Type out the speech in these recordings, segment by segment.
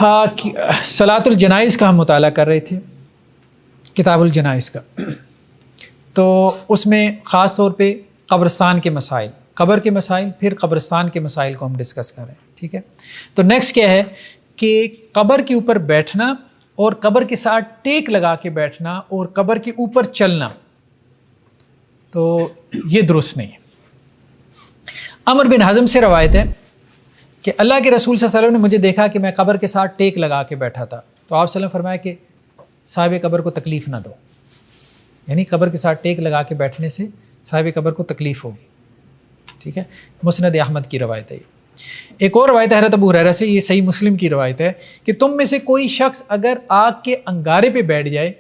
ہاں صلاۃ الجنائز کا ہم مطالعہ کر رہے تھے، کتاب الجنائز کا، تو اس میں خاص طور پہ قبرستان کے مسائل، قبر کے مسائل، پھر قبرستان کے مسائل کو ہم ڈسکس کر رہے ہیں، ٹھیک ہے۔ تو نیکسٹ کیا ہے کہ قبر کے اوپر بیٹھنا اور قبر کے ساتھ ٹیک لگا کے بیٹھنا اور قبر کے اوپر چلنا، تو یہ درست نہیں ہے۔ عمر بن حزم سے روایت ہے کہ اللہ کے رسول صلی اللہ علیہ وسلم نے مجھے دیکھا کہ میں قبر کے ساتھ ٹیک لگا کے بیٹھا تھا، تو آپ صلی اللہ علیہ وسلم فرمایا کہ صاحب قبر کو تکلیف نہ دو، یعنی قبر کے ساتھ ٹیک لگا کے بیٹھنے سے صاحب قبر کو تکلیف ہوگی، ٹھیک ہے۔ مسند احمد کی روایت ہے۔ ایک اور روایت ہے حضرت ابو ہریرہ سے، یہ صحیح مسلم کی روایت ہے کہ تم میں سے کوئی شخص اگر آگ کے انگارے پہ بیٹھ جائے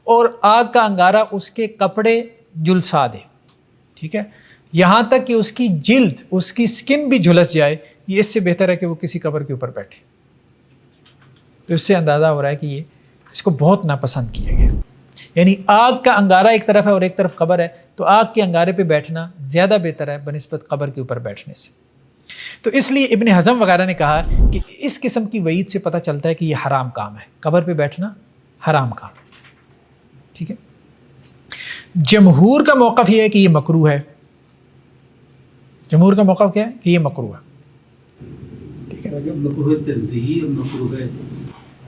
اور آگ کا انگارہ اس کے کپڑے جھلسا دے، ٹھیک ہے، یہاں تک کہ اس کی جلد، اس کی سکن بھی جھلس جائے، یہ اس سے بہتر ہے کہ وہ کسی قبر کے اوپر بیٹھے۔ تو اس سے اندازہ ہو رہا ہے کہ یہ اس کو بہت ناپسند کیا گیا، یعنی آگ کا انگارہ ایک طرف ہے اور ایک طرف قبر ہے، تو آگ کے انگارے پہ بیٹھنا زیادہ بہتر ہے بنسبت قبر کے اوپر بیٹھنے سے۔ تو اس لیے ابن حزم وغیرہ نے کہا کہ اس قسم کی وعید سے پتہ چلتا ہے کہ یہ حرام کام ہے، قبر پہ بیٹھنا حرام کام ہے، ٹھیک ہے۔ جمہور کا موقف یہ ہے کہ یہ مکروہ ہے، جمہور کا موقف کیا ہے کہ یہ مکروہ ہے، ٹھیک ہے۔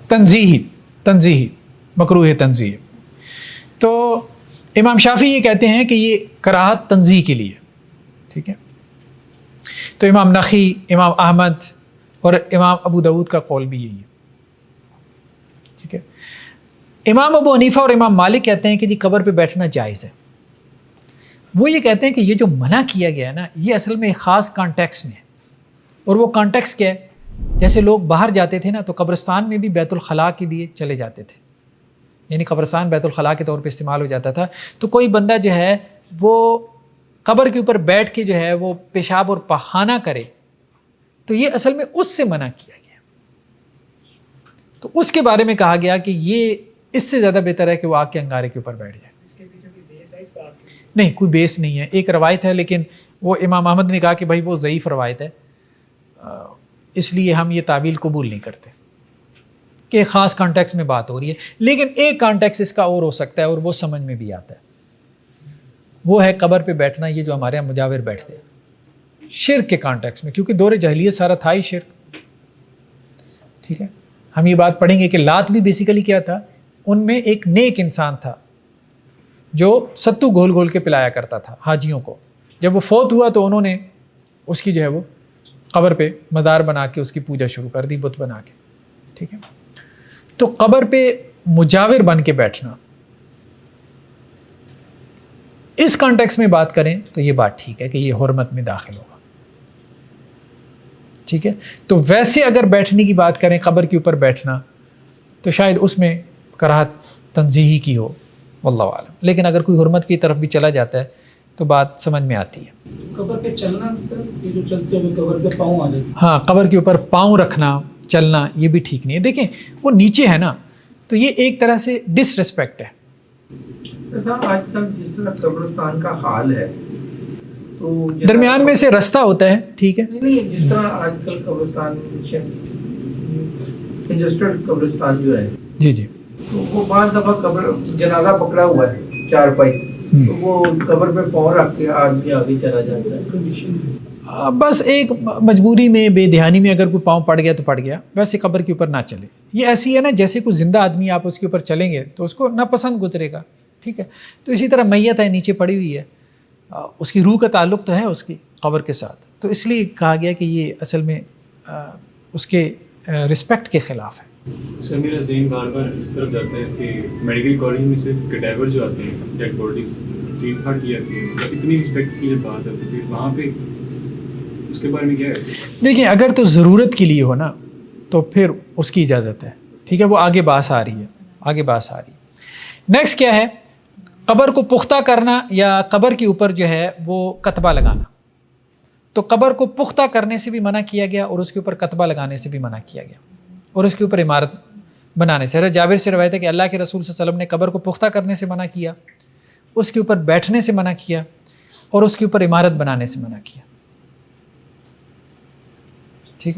تنزیہی مکروہ تنزیہی، تو امام شافعی یہ کہتے ہیں کہ یہ کراہت تنزیہ کے لیے، ٹھیک ہے۔ تو امام نخعی، امام احمد اور امام ابو داود کا قول بھی یہی ہے، ٹھیک ہے۔ امام ابو حنیفہ اور امام مالک کہتے ہیں کہ جی قبر پہ بیٹھنا جائز ہے۔ وہ یہ کہتے ہیں کہ یہ جو منع کیا گیا ہے نا، یہ اصل میں ایک خاص کانٹیکس میں ہے، اور وہ کانٹیکس کیا ہے، جیسے لوگ باہر جاتے تھے نا تو قبرستان میں بھی بیت الخلاء کے لیے چلے جاتے تھے، یعنی قبرستان بیت الخلاء کے طور پہ استعمال ہو جاتا تھا، تو کوئی بندہ جو ہے وہ قبر کے اوپر بیٹھ کے جو ہے وہ پیشاب اور پخانہ کرے، تو یہ اصل میں اس سے منع کیا گیا، تو اس کے بارے میں کہا گیا کہ یہ اس سے زیادہ بہتر ہے کہ وہ آگ کے انگارے کے اوپر بیٹھ جائے۔ اس کے پیچھے کوئی بیس ہے اس بات کی؟ نہیں، کوئی بیس نہیں ہے، ایک روایت ہے، لیکن وہ امام احمد نے کہا کہ بھائی وہ ضعیف روایت ہے، اس لیے ہم یہ تعویل قبول نہیں کرتے کہ خاص کانٹیکس میں بات ہو رہی ہے، لیکن ایک کانٹیکس اس کا اور ہو سکتا ہے اور وہ سمجھ میں بھی آتا ہے، وہ ہے قبر پہ بیٹھنا، یہ جو ہمارے یہاں مجاور بیٹھتے ہیں شرک کے کانٹیکس میں، کیونکہ دور جاہلیت سارا تھا ہی شرک، ٹھیک ہے۔ ہم یہ بات پڑھیں گے کہ لات بھی بیسیکلی کیا تھا، ان میں ایک نیک انسان تھا جو ستو گھول گھول کے پلایا کرتا تھا حاجیوں کو، جب وہ فوت ہوا تو انہوں نے اس کی جو ہے وہ قبر پہ مزار بنا کے اس کی پوجا شروع کر دی، بت بنا کے، ٹھیک ہے۔ تو قبر پہ مجاور بن کے بیٹھنا، اس کانٹیکس میں بات کریں تو یہ بات ٹھیک ہے کہ یہ حرمت میں داخل ہوگا، ٹھیک ہے۔ تو ویسے اگر بیٹھنے کی بات کریں، قبر کے اوپر بیٹھنا، تو شاید اس میں کراہت تنزیہی کی ہو، واللہ عالم، لیکن اگر کوئی حرمت کی طرف بھی چلا جاتا ہے تو بات سمجھ میں آتی ہے۔ قبر پہ چلنا صرف یہ جو چلتے ہوئے قبر پہ پاؤں آ جاتے، ہاں، قبر کے اوپر پاؤں رکھنا، چلنا، یہ بھی ٹھیک نہیں ہے۔ دیکھیں وہ نیچے ہے نا، تو یہ ایک طرح سے ڈس ریسپیکٹ ہے۔ آج کل جس طرح قبرستان کا حال ہے تو درمیان میں سے رستہ ہوتا ہے، ٹھیک ہے، نہیں، جس طرح آج کل قبرستان کنجسٹڈ قبرستان جو ہے، جی جی، تو وہ بعض دفعہ قبر جنازہ پکڑا ہوا ہے چارپائی، تو وہ قبر پہ پاؤں رکھ کے آدمی آگے چلا جاتا ہے، کنڈیشن بس ایک مجبوری میں، بے دھیانی میں اگر کوئی پاؤں پڑ گیا تو پڑ گیا، ویسے قبر کے اوپر نہ چلے۔ یہ ایسی ہے نا جیسے کوئی زندہ آدمی آپ اس کے اوپر چلیں گے تو اس کو ناپسند گزرے گا، ٹھیک ہے۔ تو اسی طرح میت ہے، نیچے پڑی ہوئی ہے، اس کی روح کا تعلق تو ہے اس کی قبر کے ساتھ، تو اس لیے کہا گیا کہ یہ اصل میں اس کے رسپیکٹ کے خلاف ہے۔ سر میرا ذہن بار بار اس طرف جاتا ہے کہ میڈیکل کالج میں سے کیڈیور جو آتے ہیں، ڈیڈ باڈیز ٹریٹ پھاٹ کی جاتی ہے، اتنی رسپیکٹ کی بات ہے، تو پھر وہاں پہ اس کے بارے میں کیا ہے؟ دیکھیں اگر تو ضرورت کے لیے ہو نا تو پھر اس کی اجازت ہے، ٹھیک ہے، وہ آگے بحث آ رہی ہے، آگے بحث آ رہی ہے۔ نیکسٹ کیا ہے، قبر کو پختہ کرنا یا قبر کے اوپر جو ہے وہ کتبہ لگانا۔ تو قبر کو پختہ کرنے سے بھی منع کیا گیا اور اس کے اوپر کتبہ لگانے سے بھی منع کیا گیا، اور اس کے اوپر عمارت بنانے سے۔ حضرت جابر سے روایت ہے کہ اللہ کے رسول صلی اللہ علیہ وسلم نے قبر کو پختہ کرنے سے منع کیا، اس کے اوپر بیٹھنے سے منع کیا، اور اس کے اوپر عمارت بنانے سے منع کیا، ٹھیک۔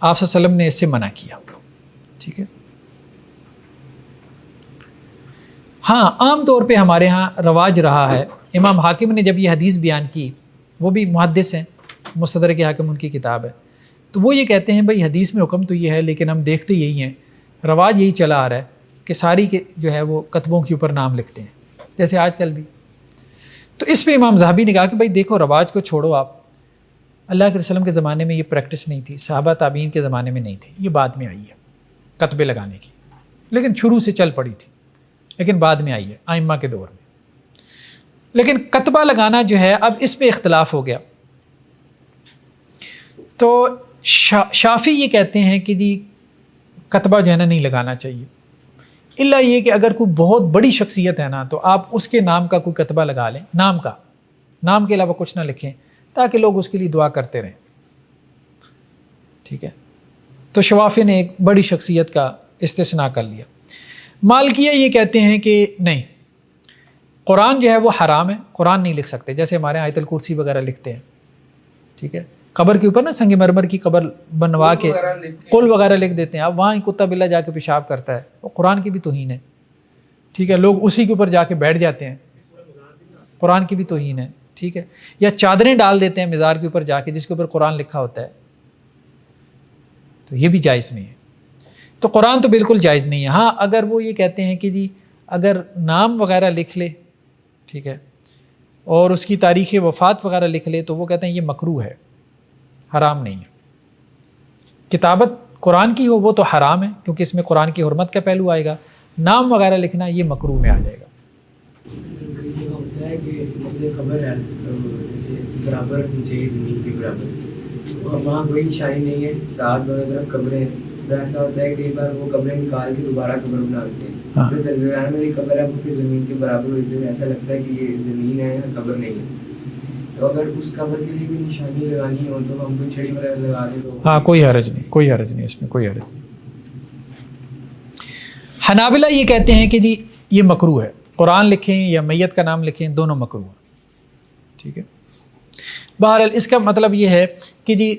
آپ صلی اللہ علیہ وسلم نے اس سے منع کیا. ٹھیک ہے. ہاں عام طور پہ ہمارے ہاں رواج رہا ہے، امام حاکم نے جب یہ حدیث بیان کی، وہ بھی محدث ہیں، مستدرک حاکم ان کی کتاب ہے، تو وہ یہ کہتے ہیں بھائی حدیث میں حکم تو یہ ہے، لیکن ہم دیکھتے یہی ہیں، رواج یہی چلا آ رہا ہے کہ ساری کے جو ہے وہ کتبوں کے اوپر نام لکھتے ہیں، جیسے آج کل بھی. تو اس پہ امام ذہبی نے کہا کہ بھائی دیکھو رواج کو چھوڑو، آپ اللہ کے وسلم کے زمانے میں یہ پریکٹس نہیں تھی، صحابہ تابعین کے زمانے میں نہیں تھی، یہ بعد میں آئی ہے کتبے لگانے کی، لیکن شروع سے چل پڑی تھی، لیکن بعد میں آئی ہے ائمہ کے دور میں. لیکن کتبہ لگانا جو ہے اب اس پہ اختلاف ہو گیا. تو شافعی یہ کہتے ہیں کہ جی کتبہ جو ہے نا نہیں لگانا چاہیے، الا یہ کہ اگر کوئی بہت بڑی شخصیت ہے نا تو آپ اس کے نام کا کوئی کتبہ لگا لیں، نام کے علاوہ کچھ نہ لکھیں تاکہ لوگ اس کے لیے دعا کرتے رہیں. ٹھیک ہے. تو شوافی نے ایک بڑی شخصیت کا استثناء کر لیا. مالکیہ یہ کہتے ہیں کہ نہیں، قرآن جو ہے وہ حرام ہے، قرآن نہیں لکھ سکتے، جیسے ہمارے آیت الکرسی وغیرہ لکھتے ہیں. ٹھیک ہے. قبر کے اوپر نا سنگ مرمر کی قبر بنوا کے قل وغیرہ لکھ دیتے ہیں، اب وہاں کتا بلا جا کے پیشاب کرتا ہے، وہ قرآن کی بھی توہین ہے. ٹھیک ہے. لوگ اسی کے اوپر جا کے بیٹھ جاتے ہیں، قرآن کی بھی توہین ہے. ٹھیک ہے. یا چادریں ڈال دیتے ہیں مزار کے اوپر جا کے جس کے اوپر قرآن لکھا ہوتا ہے، تو یہ بھی جائز نہیں ہے. تو قرآن تو بالکل جائز نہیں ہے. ہاں اگر وہ یہ کہتے ہیں کہ جی اگر نام وغیرہ لکھ لے، ٹھیک ہے، اور اس کی تاریخ وفات وغیرہ لکھ لے، تو وہ کہتے ہیں یہ مکروہ ہے، حرام نہیں ہے. کتابت قرآن کی ہو وہ تو حرام ہے کیونکہ اس میں قرآن کی حرمت کا پہلو آئے گا. نام وغیرہ لکھنا یہ مکروہ میں آ جائے گا. یہ ہوتا ہے کہ جیسے خبر ہے جیسے برابر رکھنی چاہیے زمین کے برابر، وہاں کوئی نشانی نہیں ہے، ساتھ دونوں طرف قبریں ہیں، تو ایسا ہوتا ہے کہ کئی بار وہ قبریں نکال کے دوبارہ قبر بنا دیتے ہیں، جو درمیان میں قبر ہے وہ پھر زمین کے برابر ہوتی ہے، ایسا لگتا ہے کہ یہ زمین ہے قبر نہیں ہے. تو اگر اس قبر کے لیے بھی نشانی لگانی ہو تو ہم کوئی چھڑی وغیرہ لگا دیں تو ہاں کوئی حرج نہیں، کوئی حرج نہیں، اس میں کوئی حرج نہیں. حنابلہ یہ کہتے ہیں کہ جی یہ مکروہ ہے، قرآن لکھیں یا میت کا نام لکھیں دونوں مکروہ ہیں. ٹھیک ہے. بہرحال اس کا مطلب یہ ہے کہ جی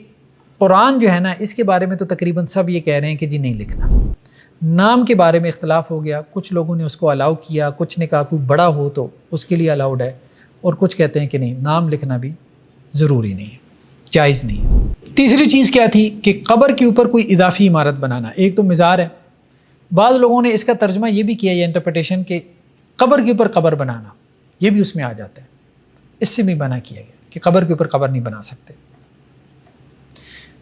قرآن جو ہے نا اس کے بارے میں تو تقریباً سب یہ کہہ رہے ہیں کہ جی نہیں لکھنا. نام کے بارے میں اختلاف ہو گیا، کچھ لوگوں نے اس کو الاؤ کیا، کچھ نے کہا کوئی بڑا ہو تو اس کے لیے الاؤڈ ہے، اور کچھ کہتے ہیں کہ نہیں، نام لکھنا بھی ضروری نہیں ہے، جائز نہیں ہے. تیسری چیز کیا تھی کہ قبر کے اوپر کوئی اضافی عمارت بنانا. ایک تو مزار ہے، بعض لوگوں نے اس کا ترجمہ یہ بھی کیا، یہ انٹرپریٹیشن کہ قبر کے اوپر قبر بنانا، یہ بھی اس میں آ جاتا ہے. اس سے بھی منع کیا گیا کہ قبر کے اوپر قبر نہیں بنا سکتے.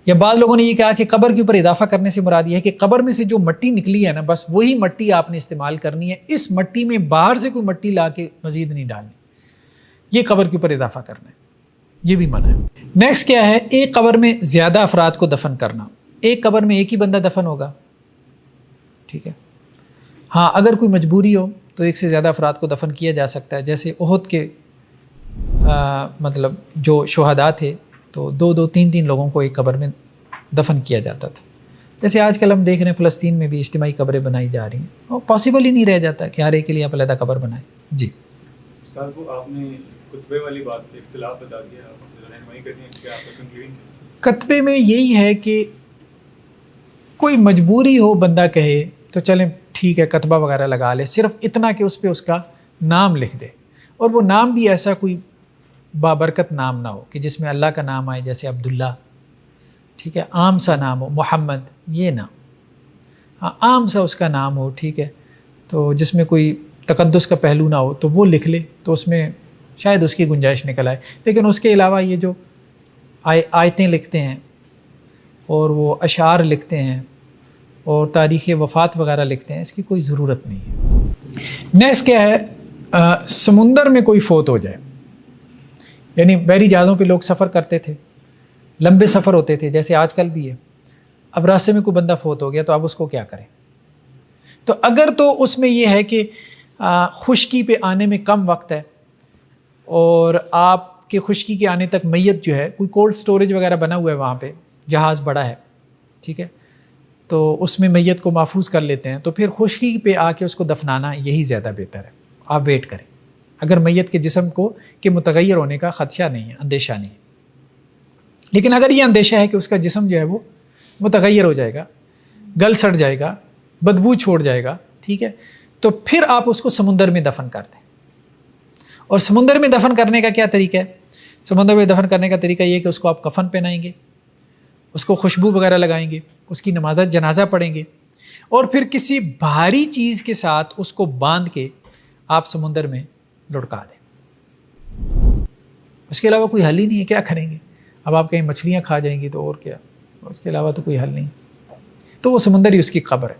یا بعض لوگوں نے یہ کہا کہ قبر کے اوپر اضافہ کرنے سے مراد یہ ہے کہ قبر میں سے جو مٹی نکلی ہے نا بس وہی مٹی آپ نے استعمال کرنی ہے، اس مٹی میں باہر سے کوئی مٹی لا کے مزید نہیں ڈالنی، یہ قبر کے اوپر اضافہ کرنا ہے، یہ بھی منع ہے. نیکسٹ کیا ہے، ایک قبر میں زیادہ افراد کو دفن کرنا. ایک قبر میں ایک ہی بندہ دفن ہوگا. ٹھیک ہے. ہاں اگر کوئی مجبوری ہو تو ایک سے زیادہ افراد کو دفن کیا جا سکتا ہے، جیسے احد کے مطلب جو شہداء تھے تو دو دو تین تین لوگوں کو ایک قبر میں دفن کیا جاتا تھا. جیسے آج کل ہم دیکھ رہے ہیں فلسطین میں بھی اجتماعی قبریں بنائی جا رہی ہیں، اور پاسبل ہی نہیں رہ جاتا کہ ہر ایک کے لیے آپ علیحدہ قبر بنائیں. جی استاد کو آپ نے کتبے والی بات پہ اختلاف بتا دیا، آپ رہنمائی کرنی ہے کہ آپ کا کنکلوژن کتبے میں یہی ہے کہ کوئی مجبوری ہو بندہ کہے تو چلیں ٹھیک ہے کتبہ وغیرہ لگا لے، صرف اتنا کہ اس پہ اس کا نام لکھ دے، اور وہ نام بھی ایسا کوئی بابرکت نام نہ ہو کہ جس میں اللہ کا نام آئے، جیسے عبداللہ. ٹھیک ہے. عام سا نام ہو، محمد، یہ نہ، عام سا اس کا نام ہو. ٹھیک ہے. تو جس میں کوئی تقدس کا پہلو نہ ہو تو وہ لکھ لے تو اس میں شاید اس کی گنجائش نکل آئے. لیکن اس کے علاوہ یہ جو آیتیں لکھتے ہیں اور وہ اشعار لکھتے ہیں اور تاریخ وفات وغیرہ لکھتے ہیں، اس کی کوئی ضرورت نہیں ہے. نیکسٹ کیا ہے، سمندر میں کوئی فوت ہو جائے، یعنی بحری جہازوں پہ لوگ سفر کرتے تھے، لمبے سفر ہوتے تھے جیسے آج کل بھی ہے. اب راستے میں کوئی بندہ فوت ہو گیا تو اب اس کو کیا کریں؟ تو اگر تو اس میں یہ ہے کہ خشکی پہ آنے میں کم وقت ہے اور آپ کے خشکی کے آنے تک میت جو ہے کوئی کولڈ سٹوریج وغیرہ بنا ہوا ہے وہاں پہ، جہاز بڑا ہے، ٹھیک ہے، تو اس میں میت کو محفوظ کر لیتے ہیں، تو پھر خشکی پہ آ کے اس کو دفنانا یہی زیادہ بہتر ہے. آپ ویٹ کریں اگر میت کے جسم کو کہ متغیر ہونے کا خدشہ نہیں ہے، اندیشہ نہیں ہے. لیکن اگر یہ اندیشہ ہے کہ اس کا جسم جو ہے وہ متغیر ہو جائے گا، گل سڑ جائے گا، بدبو چھوڑ جائے گا، ٹھیک ہے، تو پھر آپ اس کو سمندر میں دفن کر دیں. اور سمندر میں دفن کرنے کا کیا طریقہ ہے؟ سمندر میں دفن کرنے کا طریقہ یہ کہ اس کو آپ کفن پہنائیں گے، اس کو خوشبو وغیرہ لگائیں گے، اس کی نماز جنازہ پڑھیں گے، اور پھر کسی بھاری چیز کے ساتھ اس کو باندھ کے آپ سمندر میں لڑکا دیں. اس کے علاوہ کوئی حل ہی نہیں ہے. کیا کریں گے؟ اب آپ کہیں مچھلیاں کھا جائیں گی تو اور کیا، اس کے علاوہ تو کوئی حل نہیں. تو وہ سمندر ہی اس کی قبر ہے.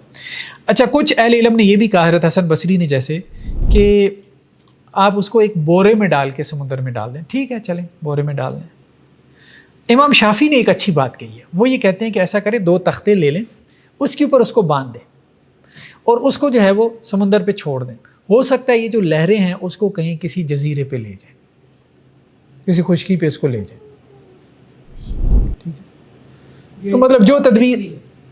اچھا، کچھ اہل علم نے یہ بھی کہا، حضرت حسن بصری نے جیسے، کہ آپ اس کو ایک بورے میں ڈال کے سمندر میں ڈال دیں. ٹھیک ہے، چلیں بورے میں ڈال دیں. امام شافعی نے ایک اچھی بات کہی ہے، وہ یہ کہتے ہیں کہ ایسا کریں 2 تختے لے لیں، اس کے اوپر اس کو باندھ دیں اور اس کو جو ہے وہ سمندر پہ چھوڑ دیں. ہو سکتا ہے یہ جو لہریں ہیں اس کو کہیں کسی جزیرے پہ لے جائیں، کسی خشکی پہ اس کو لے جائیں. تو مطلب جو تدبیر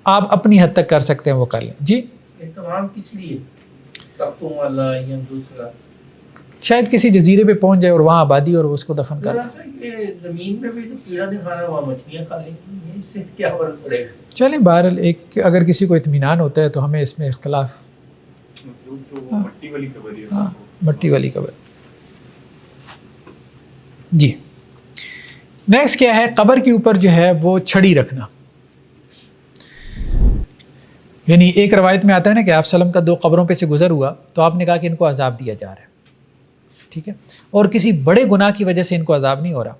آپ اپنی حد تک کر سکتے ہیں وہ کر لیں. جی، اہتمام کس لیے؟ تختوں والا یا دوسرا؟ شاید کسی جزیرے پہ پہنچ جائے اور وہاں آبادی اور اس کو دفن کر دیں. یہ زمین پہ بھی تو کیڑا نہیں کھانا، وہاں مچھلیاں کھا لیں گی، اس سے کیا فرق پڑے گا؟ چلیں بہرحال ایک اگر کسی کو اطمینان ہوتا ہے تو ہمیں اس میں اختلاف. مطلوب تو وہ مٹی والی قبر ہے. ہاں، مٹی والی قبر. جی، نیکسٹ کیا ہے؟ قبر کے اوپر جو ہے وہ چھڑی رکھنا. یعنی ایک روایت میں آتا ہے نا کہ آپ صلی اللہ علیہ وسلم کا 2 قبروں پہ سے گزر ہوا تو آپ نے کہا کہ ان کو عذاب دیا جا رہا ہے، ٹھیک ہے، اور کسی بڑے گناہ کی وجہ سے ان کو عذاب نہیں ہو رہا.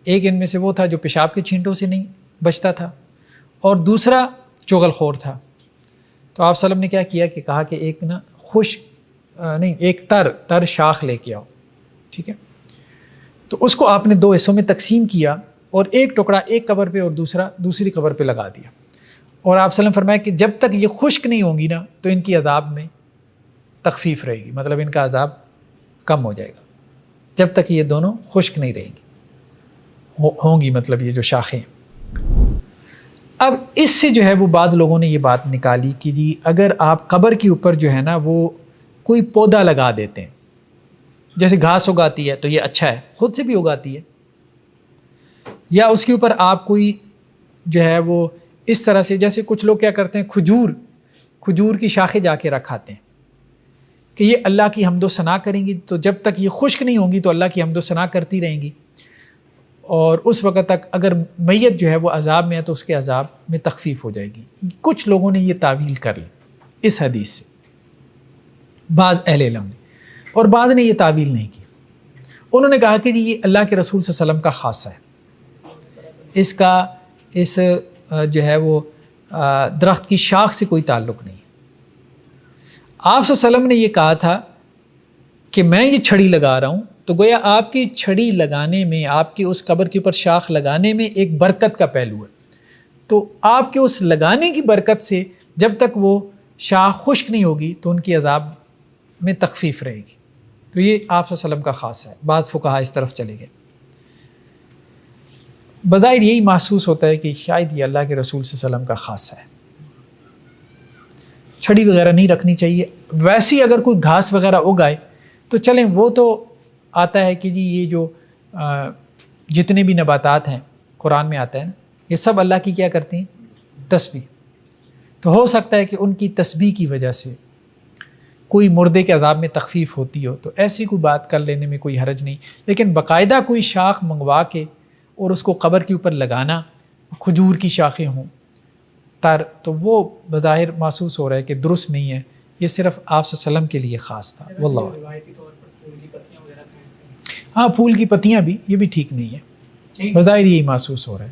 ایک ان میں سے وہ تھا جو پیشاب کے چھینٹوں سے نہیں بچتا تھا، اور دوسرا چغل خور تھا. تو آپ صلی اللہ علیہ وسلم نے کیا کیا کہ کہا کہ ایک نا ایک تر شاخ لے کے آؤ، ٹھیک ہے. تو اس کو آپ نے 2 حصوں میں تقسیم کیا اور ایک ٹکڑا ایک قبر پہ اور دوسرا دوسری قبر پہ لگا دیا. اور آپ صلی اللہ علیہ وسلم فرمایا کہ جب تک یہ خشک نہیں ہوں گی نا تو ان کی عذاب میں تخفیف رہے گی، مطلب ان کا عذاب کم ہو جائے گا جب تک یہ دونوں خشک نہیں رہیں گی ہوں گی، مطلب یہ جو شاخیں. اب اس سے جو ہے وہ بعض لوگوں نے یہ بات نکالی کہ جی اگر آپ قبر کے اوپر جو ہے نا وہ کوئی پودا لگا دیتے ہیں، جیسے گھاس اگاتی ہے تو یہ اچھا ہے، خود سے بھی اگاتی ہے، یا اس کے اوپر آپ کوئی جو ہے وہ اس طرح سے، جیسے کچھ لوگ کیا کرتے ہیں، کھجور کی شاخیں جا کے رکھاتے ہیں کہ یہ اللہ کی حمد و ثنا کریں گی، تو جب تک یہ خشک نہیں ہوں گی تو اللہ کی حمد و ثنا کرتی رہیں گی، اور اس وقت تک اگر میت جو ہے وہ عذاب میں ہے تو اس کے عذاب میں تخفیف ہو جائے گی. کچھ لوگوں نے یہ تعویل کر لی اس حدیث سے، بعض اہل علم نے، اور بعض نے یہ تعویل نہیں کی. انہوں نے کہا کہ جی یہ اللہ کے رسول صلی اللہ علیہ وسلم کا خاصہ ہے، اس جو ہے وہ درخت کی شاخ سے کوئی تعلق نہیں. آپ صلی اللہ علیہ وسلم نے یہ کہا تھا کہ میں یہ چھڑی لگا رہا ہوں، تو گویا آپ کی چھڑی لگانے میں، آپ کی اس قبر کے اوپر شاخ لگانے میں ایک برکت کا پہلو ہے. تو آپ کے اس لگانے کی برکت سے جب تک وہ شاخ خشک نہیں ہوگی تو ان کی عذاب میں تخفیف رہے گی. تو یہ آپ صلی اللہ علیہ وسلم کا خاص ہے. بعض فقہا اس طرف چلے گئے. بظاہر یہی محسوس ہوتا ہے کہ شاید یہ اللہ کے رسول صلی اللہ علیہ وسلم کا خاص ہے. چھڑی وغیرہ نہیں رکھنی چاہیے. ویسی اگر کوئی گھاس وغیرہ اگائے تو چلیں، وہ تو آتا ہے کہ جی یہ جو جتنے بھی نباتات ہیں قرآن میں آتا ہے نا، یہ سب اللہ کی کیا کرتی ہیں؟ تسبیح. تو ہو سکتا ہے کہ ان کی تسبیح کی وجہ سے کوئی مردے کے عذاب میں تخفیف ہوتی ہو، تو ایسی کوئی بات کر لینے میں کوئی حرج نہیں. لیکن باقاعدہ کوئی شاخ منگوا کے اور اس کو قبر کے اوپر لگانا، کھجور کی شاخیں ہوں تو وہ بظاہر محسوس ہو رہا ہے کہ درست نہیں ہے. یہ صرف آپ صلی اللہ علیہ وسلم کے لیے خاص تھا. واللہ روایتی طور پر پھول کی پتیاں وغیرہ کھاتے ہیں. ہاں، پھول کی پتیاں بھی، یہ بھی ٹھیک نہیں ہے. بظاہر یہی محسوس ہو رہا ہے.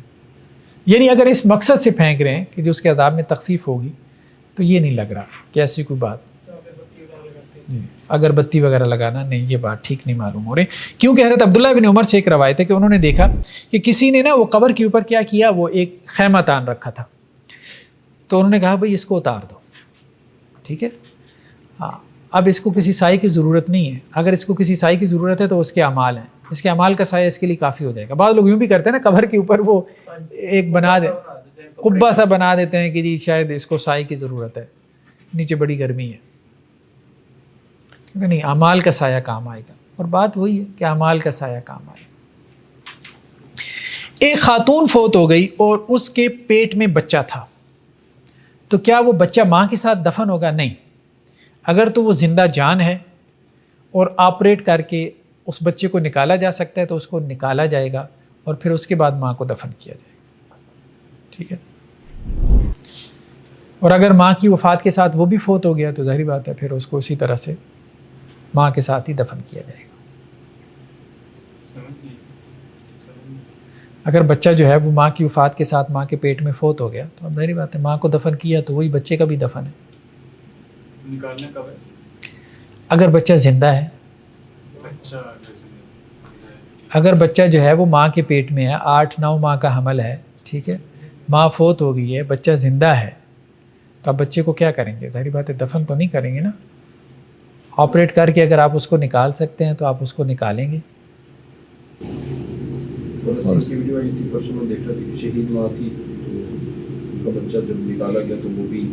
یعنی اگر اس مقصد سے پھینک رہے ہیں کہ جو اس کے عذاب میں تخفیف ہوگی تو یہ نہیں لگ رہا کہ ایسی کوئی بات. اگربتی وغیرہ لگانا نہیں، یہ بات ٹھیک نہیں معلوم ہو رہی. کیونکہ حضرت عبداللہ بن عمر سے ایک روایت ہے کہ انہوں نے دیکھا کہ کسی نے نا وہ قبر کے اوپر کیا کیا، وہ ایک خیمہ تان رکھا تھا. تو انہوں نے کہا بھائی اس کو اتار دو، ٹھیک ہے. ہاں، اب اس کو کسی سائے کی ضرورت نہیں ہے. اگر اس کو کسی سائے کی ضرورت ہے تو اس کے اعمال ہیں، اس کے اعمال کا سایہ اس کے لیے کافی ہو جائے گا. بعض لوگ یوں بھی کرتے ہیں نا، قبر کے اوپر وہ ایک بنا دے، قبہ سا بنا دیتے ہیں کہ جی شاید اس کو سائے کی ضرورت ہے، نیچے بڑی گرمی ہے. نہیں، اعمال کا سایہ کام آئے گا. اور بات وہی ہے کہ اعمال کا سایہ کام آئے گا. ایک خاتون فوت ہو گئی اور اس کے پیٹ میں بچہ تھا، تو کیا وہ بچہ ماں کے ساتھ دفن ہوگا؟ نہیں. اگر تو وہ زندہ جان ہے اور آپریٹ کر کے اس بچے کو نکالا جا سکتا ہے تو اس کو نکالا جائے گا اور پھر اس کے بعد ماں کو دفن کیا جائے گا. ٹھیک ہے. اور اگر ماں کی وفات کے ساتھ وہ بھی فوت ہو گیا تو ظاہری بات ہے پھر اس کو اسی طرح سے ماں کے ساتھ ہی دفن کیا جائے گا. اگر بچہ جو ہے وہ ماں کی وفات کے ساتھ ماں کے پیٹ میں فوت ہو گیا تو اب ظاہری بات ہے ماں کو دفن کیا تو وہی بچے کا بھی دفن ہے. نکالنا کب ہے؟ اگر بچہ زندہ ہے، اگر بچہ جو ہے وہ ماں کے پیٹ میں ہے، 8-9 ماہ کا حمل ہے، ٹھیک ہے، ماں فوت ہو گئی ہے، بچہ زندہ ہے، تو اب بچے کو کیا کریں گے؟ ظاہری بات ہے دفن تو نہیں کریں گے نا. آپریٹ کر کے اگر آپ اس کو نکال سکتے ہیں تو آپ اس کو نکالیں گے. فلسطین کی ویڈیو آئی تھی پرسوں میں دیکھ رہا تھی، شہید ماں تھی، ان کا بچہ جب نکالا گیا تو وہ بھی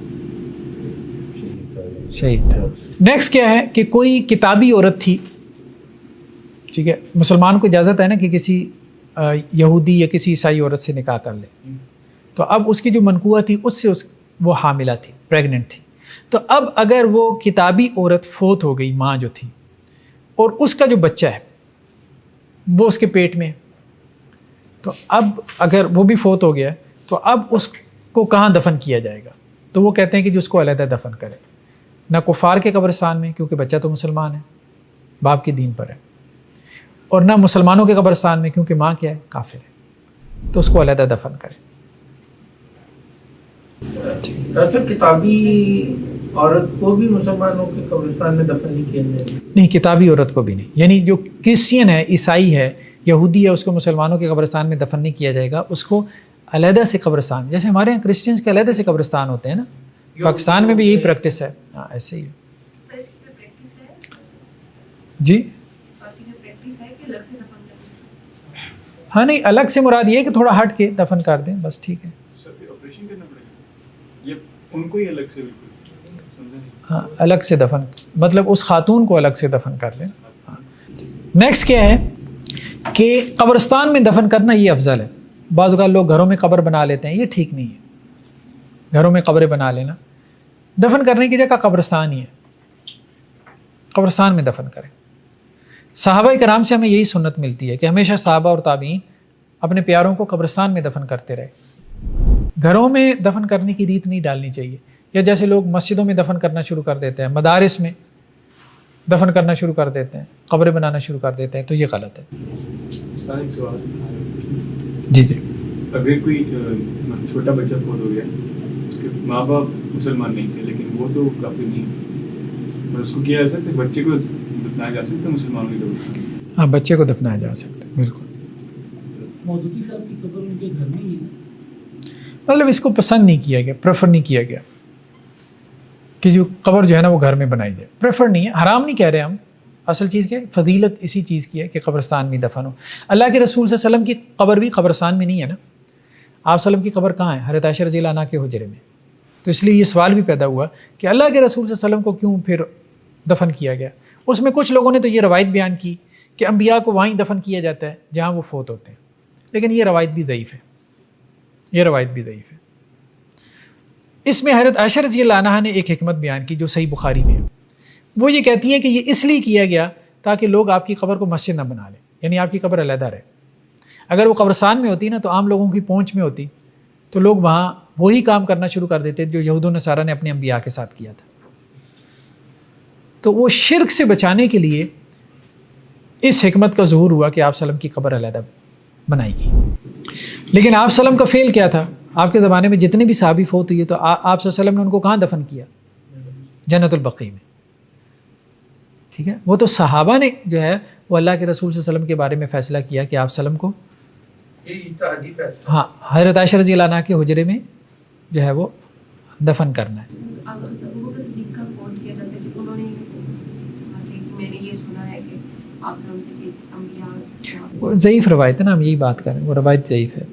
شہید تھا. نیکسٹ کیا ہے کہ کوئی کتابی عورت تھی، ٹھیک ہے، مسلمان کو اجازت ہے نا کہ کسی یہودی یا کسی عیسائی عورت سے نکاح کر لے، تو اب اس کی جو منقوہ تھی اس سے وہ حاملہ تھی، پریگننٹ تھی. تو اب اگر وہ کتابی عورت فوت ہو گئی، ماں جو تھی، اور اس کا جو بچہ ہے وہ اس کے پیٹ میں، تو اب اگر وہ بھی فوت ہو گیا تو اب اس کو کہاں دفن کیا جائے گا؟ تو وہ کہتے ہیں کہ جو اس کو علیحدہ دفن کرے، نہ کفار کے قبرستان میں کیونکہ بچہ تو مسلمان ہے، باپ کے دین پر ہے، اور نہ مسلمانوں کے قبرستان میں کیونکہ ماں کیا ہے؟ کافر ہے، تو اس کو علیحدہ دفن کرے. ایسے کتابی عورت کو بھی مسلمانوں کے قبرستان میں دفن نہیں کیا جائے گا؟ نہیں، کتابی عورت کو بھی نہیں، یعنی جو کرسچین ہے، عیسائی ہے، یہودی ہے، اس کو مسلمانوں کے قبرستان میں دفن نہیں کیا جائے گا. اس کو علیحدہ سے قبرستان، جیسے ہمارے یہاں کرسچنس کے علیحدہ سے قبرستان ہوتے ہیں نا، پاکستان میں بھی یہی پریکٹس ہے. ہاں ایسے ہی جی. ہاں نہیں، الگ سے مراد یہ ہے کہ تھوڑا ہٹ کے دفن کر دیں بس، ٹھیک ہے. آپریشن کرنا پڑے گا، یہ ان کو ہی الگ سے، بالکل ہاں الگ سے دفن، مطلب اس خاتون کو الگ سے دفن کر لیں. نیکسٹ کیا ہے کہ قبرستان میں دفن کرنا یہ افضل ہے. بعض اوقات لوگ گھروں میں قبر بنا لیتے ہیں، یہ ٹھیک نہیں ہے. گھروں میں قبریں بنا لینا، دفن کرنے کی جگہ قبرستان ہی ہے، قبرستان میں دفن کریں. صحابہ کرام سے ہمیں یہی سنت ملتی ہے کہ ہمیشہ صحابہ اور تابعین اپنے پیاروں کو قبرستان میں دفن کرتے رہے. گھروں میں دفن کرنے کی ریت نہیں ڈالنی چاہیے، یا جیسے لوگ مسجدوں میں دفن کرنا شروع کر دیتے ہیں، مدارس میں دفن کرنا شروع کر دیتے ہیں، قبریں بنانا شروع کر دیتے ہیں، تو یہ غلط ہے. ایک سوال جی جی. اگر کوئی چھوٹا بچہ فوت ہو گیا، اس کے ماں باپ مسلمان نہیں تھے لیکن وہ تو کافی نہیں، اور اس کو کیا جا سکتا ہے؟ بچے کو دفنایا جا سکتا ہے مسلمانوں کی قبرستان؟ ہاں بچے کو دفنایا جا سکتا ہے، بالکل. مودودی صاحب کی قبر ان کے گھر میں ہی ہے، مطلب اس کو پسند نہیں کیا گیا، پریفر نہیں کیا گیا کہ جو قبر جو ہے نا وہ گھر میں بنائی جائے. پریفر نہیں ہے، حرام نہیں کہہ رہے ہم. اصل چیز کیا ہے؟ فضیلت اسی چیز کی ہے کہ قبرستان میں دفن ہو. اللہ کے رسول صلی اللہ علیہ وسلم کی قبر بھی قبرستان میں نہیں ہے نا. آپ صلی اللہ علیہ وسلم کی قبر کہاں ہے؟ حضرت عائشہ رضی اللہ عنہا کے حجرے میں. تو اس لیے یہ سوال بھی پیدا ہوا کہ اللہ کے رسول صلی اللہ علیہ وسلم کو کیوں پھر دفن کیا گیا. اس میں کچھ لوگوں نے تو یہ روایت بیان کی کہ انبیاء کو وہیں دفن کیا جاتا ہے جہاں وہ فوت ہوتے ہیں، لیکن یہ روایت بھی ضعیف ہے، یہ روایت بھی ضعیف ہے. اس میں حضرت عائشہ رضی اللہ عنہا نے ایک حکمت بیان کی جو صحیح بخاری میں ہے. وہ یہ کہتی ہیں کہ یہ اس لیے کیا گیا تاکہ لوگ آپ کی قبر کو مسجد نہ بنا لیں، یعنی آپ کی قبر علیحدہ رہے. اگر وہ قبرستان میں ہوتی نا تو عام لوگوں کی پہنچ میں ہوتی تو لوگ وہاں وہی کام کرنا شروع کر دیتے جو یہود و نصارہ نے اپنے انبیاء کے ساتھ کیا تھا. تو وہ شرک سے بچانے کے لیے اس حکمت کا ظہور ہوا کہ آپ صلی اللہ علیہ وسلم کی قبر علیحدہ بنائی گئی. لیکن آپ صلی اللہ علیہ وسلم کا فعل کیا تھا؟ آپ کے زمانے میں جتنے بھی صحابی فوت ہوئے تو آپ صلی اللہ علیہ وسلم نے ان کو کہاں دفن کیا؟ جنت البقیع میں. ٹھیک ہے، وہ تو صحابہ نے جو ہے وہ اللہ کے رسول صلی اللہ علیہ وسلم کے بارے میں فیصلہ کیا کہ آپ صلی اللہ علیہ وسلم کو یہ اجتہادی فیصلہ، ہاں حضرت عائشہ رضی اللہ عنہا کے حجرے میں جو ہے وہ دفن کرنا ہے. وہ ضعیف روایت ہے نا، ہم یہی بات کر رہے ہیں، وہ روایت ضعیف ہے.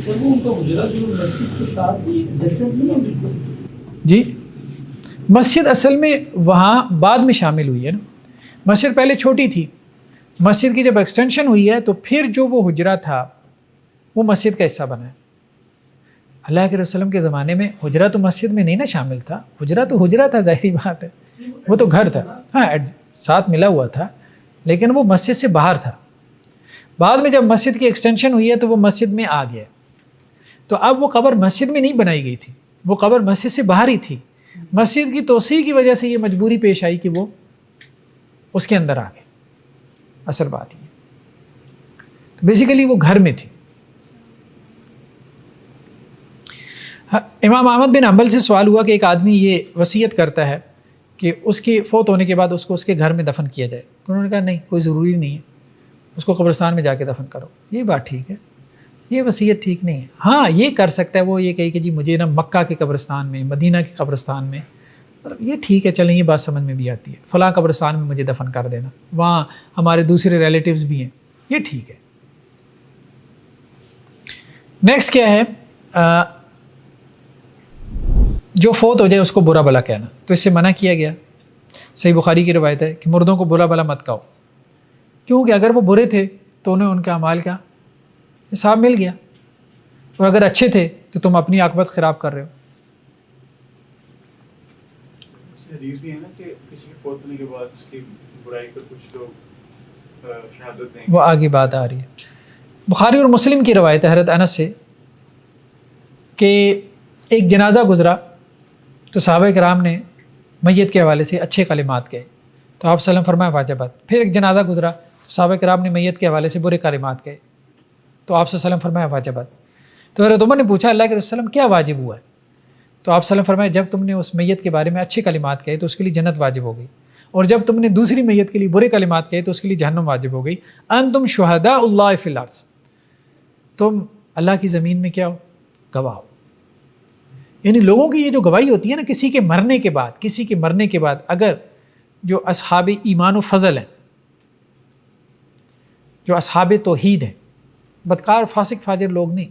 سر وہ ان کا حجرہ جو مسجد کے ساتھ بھی جیسے نہیں ہے بالکل. جی مسجد اصل میں وہاں بعد میں شامل ہوئی ہے نا. مسجد پہلے چھوٹی تھی، مسجد کی جب ایکسٹینشن ہوئی ہے تو پھر جو وہ حجرہ تھا وہ مسجد کا حصہ بنا ہے. اللہ کے رسول وسلم کے زمانے میں حجرہ تو مسجد میں نہیں نا شامل تھا, حجرہ تو حجرہ تھا, ظاہری بات ہے, وہ تو گھر تھا, ہاں ساتھ ملا ہوا تھا, لیکن وہ مسجد سے باہر تھا. بعد میں جب مسجد کی ایکسٹینشن ہوئی ہے تو وہ مسجد میں آ گیا. تو اب وہ قبر مسجد میں نہیں بنائی گئی تھی, وہ قبر مسجد سے باہر ہی تھی. مسجد کی توسیع کی وجہ سے یہ مجبوری پیش آئی کہ وہ اس کے اندر آ گئے. اصل بات یہ تو بیسیکلی وہ گھر میں تھی. امام احمد بن حنبل سے سوال ہوا کہ ایک آدمی یہ وصیت کرتا ہے کہ اس کے فوت ہونے کے بعد اس کو اس کے گھر میں دفن کیا جائے. تو انہوں نے کہا نہیں, کوئی ضروری نہیں ہے, اس کو قبرستان میں جا کے دفن کرو. یہ بات ٹھیک ہے, یہ وصیت ٹھیک نہیں ہے. ہاں یہ کر سکتا ہے وہ یہ کہے کہ جی مجھے نا مکہ کے قبرستان میں, مدینہ کے قبرستان میں, یہ ٹھیک ہے, چلیں یہ بات سمجھ میں بھی آتی ہے. فلاں قبرستان میں مجھے دفن کر دینا, وہاں ہمارے دوسرے ریلیٹیوز بھی ہیں, یہ ٹھیک ہے. نیکسٹ کیا ہے, جو فوت ہو جائے اس کو برا بلا کہنا, تو اس سے منع کیا گیا. صحیح بخاری کی روایت ہے کہ مردوں کو برا بلا مت کہو, کیونکہ اگر وہ برے تھے تو انہیں ان کے اعمال کا حساب مل گیا, اور اگر اچھے تھے تو تم اپنی عاقبت خراب کر رہے ہو. حدیث بھی ہے نا کہ کسی کے فوت ہونے کے بعد اس کی برائی پر کچھ لوگ شہادت دیں گے, وہ آگے بات آ رہی ہے. بخاری اور مسلم کی روایت ہے حضرت انس سے کہ ایک جنازہ گزرا تو صحابہ کرام نے میت کے حوالے سے اچھے کلمات کہے تو آپ صلی اللہ علیہ وسلم فرمایا واجبات. پھر ایک جنازہ گزرا تو صحابہ کرام نے میت کے حوالے سے برے کلمات کہے تو آپ صلی اللہ علیہ وسلم فرمایا واجبات. تو حضرت عمر نے پوچھا اللہ کے رسول وسلم کیا واجب ہوا ہے؟ تو آپ صلی اللہ علیہ وسلم فرمایا جب تم نے اس میت کے بارے میں اچھے کلمات کہے تو اس کے لیے جنت واجب ہو گئی, اور جب تم نے دوسری میت کے لیے برے کلمات کہے تو اس کے لیے جہنم واجب ہو گئی. انتم شہداء اللہ فی الارض, تم اللہ کی زمین میں کیا ہو, گواہ ہو. یعنی لوگوں کی یہ جو گواہی ہوتی ہے نا کسی کے مرنے کے بعد, اگر جو اصحاب ایمان و فضل ہیں, جو اصحاب توحید ہیں, بدکار فاسق فاجر لوگ نہیں,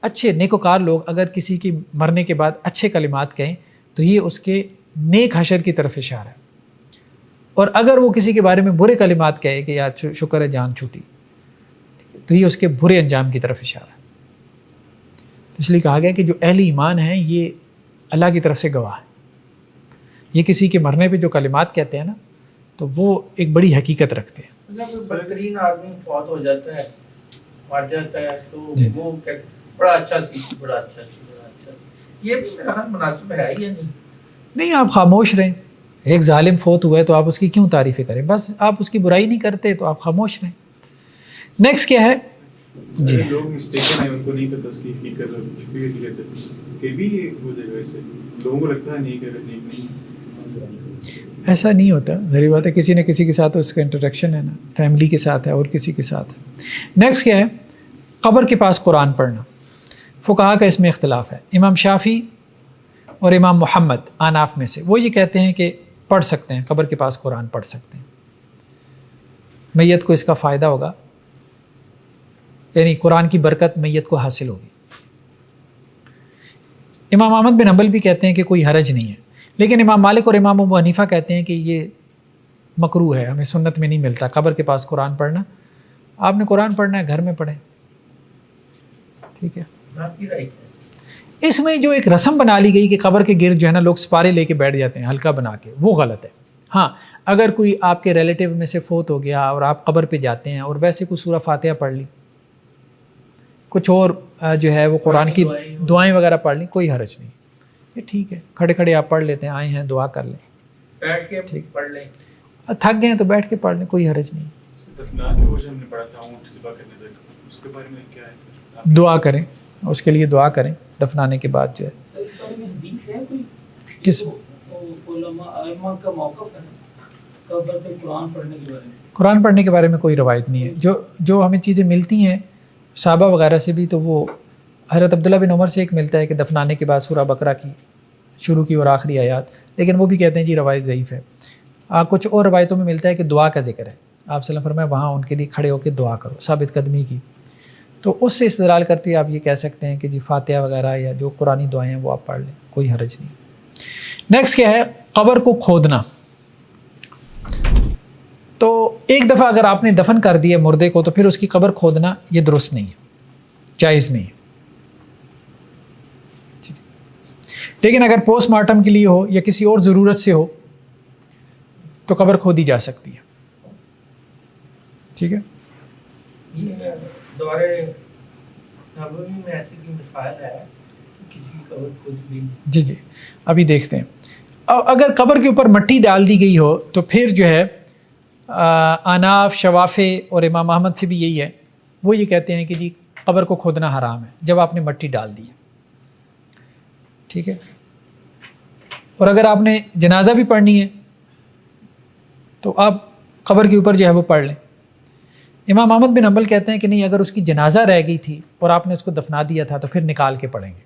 اچھے نیکوکار لوگ اگر کسی کے مرنے کے بعد اچھے کلمات کہیں تو یہ اس کے نیک حشر کی طرف اشارہ ہے. اور اگر وہ کسی کے بارے میں برے کلمات کہے کہ یار شکر ہے جان چھوٹی, تو یہ اس کے برے انجام کی طرف اشارہ ہے. اس لیے کہا گیا کہ جو اہل ایمان ہیں یہ اللہ کی طرف سے گواہ ہے. یہ کسی کے مرنے پہ جو کلمات کہتے ہیں نا تو وہ ایک بڑی حقیقت رکھتے ہیں. کوئی بدترین آدمی فوت ہو جاتا ہے, مر جاتا ہے, تو جی. وہ بڑا اچھا سی, یہ بھی میرا خیال مناسب ہے یا نہیں؟ آپ خاموش رہیں. ایک ظالم فوت ہوا ہے تو آپ اس کی کیوں تعریفیں کریں؟ بس آپ اس کی برائی نہیں کرتے تو آپ خاموش رہیں. نیکسٹ کیا ہے جی, لوگ مسٹیکن ہیں, ان کو نہیں پتہ اس کی حقیقت اور چھپی حقیقت ہے, پھر بھی یہ ہو جائے گا. ایسے لوگوں کو لگتا ہے نہیں کہ نہیں, ایسا نہیں ہوتا. ظاہر بات ہے کسی نہ کسی کے ساتھ اس کا انٹریکشن ہے نا, فیملی کے ساتھ ہے اور کسی کے ساتھ ہے. نیکسٹ کیا ہے, قبر کے پاس قرآن پڑھنا. فقہا کا اس میں اختلاف ہے. امام شافعی اور امام محمد آناف میں سے وہ یہ کہتے ہیں کہ پڑھ سکتے ہیں, قبر کے پاس قرآن پڑھ سکتے ہیں, میت کو اس کا فائدہ ہوگا, یعنی قرآن کی برکت میت کو حاصل ہوگی. امام احمد بن حنبل بھی کہتے ہیں کہ کوئی حرج نہیں ہے, لیکن امام مالک اور امام ابو حنیفہ کہتے ہیں کہ یہ مکروہ ہے, ہمیں سنت میں نہیں ملتا قبر کے پاس قرآن پڑھنا. آپ نے قرآن پڑھنا ہے گھر میں پڑھیں, ٹھیک ہے. اس میں جو ایک رسم بنا لی گئی کہ قبر کے گرد جو ہے نا لوگ سپارے لے کے بیٹھ جاتے ہیں ہلکا بنا کے, وہ غلط ہے. ہاں اگر کوئی آپ کے ریلیٹیو میں سے فوت ہو گیا اور آپ قبر پہ جاتے ہیں اور ویسے کوئی سورہ فاتحہ پڑھ لی, کچھ اور جو ہے وہ قرآن کی دعائیں وغیرہ پڑھ لیں, کوئی حرج نہیں, یہ ٹھیک ہے. کھڑے کھڑے آپ پڑھ لیتے ہیں, آئے ہیں دعا کر لیں, بیٹھ کے پڑھ لیں, تھک گئے ہیں تو بیٹھ کے پڑھ لیں, کوئی حرج نہیں. دعا کریں, اس کے لیے دعا کریں دفنانے کے بعد جو ہے. کس قرآن پڑھنے کے بارے میں کوئی روایت نہیں ہے. جو ہمیں چیزیں ملتی ہیں صحابہ وغیرہ سے بھی, تو وہ حضرت عبداللہ بن عمر سے ایک ملتا ہے کہ دفنانے کے بعد سورہ بقرہ کی شروع کی اور آخری آیات, لیکن وہ بھی کہتے ہیں جی روایت ضعیف ہے. کچھ اور روایتوں میں ملتا ہے کہ دعا کا ذکر ہے, آپ صلی اللہ علیہ وسلم فرمایا وہاں ان کے لیے کھڑے ہو کے دعا کرو, ثابت قدمی کی. تو اس سے استدلال کرتے ہوئے آپ یہ کہہ سکتے ہیں کہ جی فاتحہ وغیرہ یا جو قرآنی دعائیں ہیں وہ آپ پڑھ لیں, کوئی حرج نہیں. نیکسٹ کیا ہے, قبر کو کھودنا. تو ایک دفعہ اگر آپ نے دفن کر دیا مردے کو تو پھر اس کی قبر کھودنا یہ درست نہیں ہے. جائز نہیں ہے. لیکن اگر پوسٹ مارٹم کے لیے ہو یا کسی اور ضرورت سے ہو تو قبر کھودی جا سکتی ہے. ٹھیک ہے. یہ دورے نبوی میں ایسی کی مثال ہے کہ کسی کی قبر کھود دی. جی ابھی دیکھتے ہیں. اگر قبر کے اوپر مٹی ڈال دی گئی ہو تو پھر جو ہے اناف شوافے اور امام احمد سے بھی یہی ہے, وہ یہ کہتے ہیں کہ جی قبر کو کھودنا حرام ہے جب آپ نے مٹی ڈال دی ہے. ٹھیک ہے. اور اگر آپ نے جنازہ بھی پڑھنی ہے تو آپ قبر کے اوپر جو ہے وہ پڑھ لیں. امام احمد بن حنبل کہتے ہیں کہ نہیں, اگر اس کی جنازہ رہ گئی تھی اور آپ نے اس کو دفنا دیا تھا تو پھر نکال کے پڑھیں گے.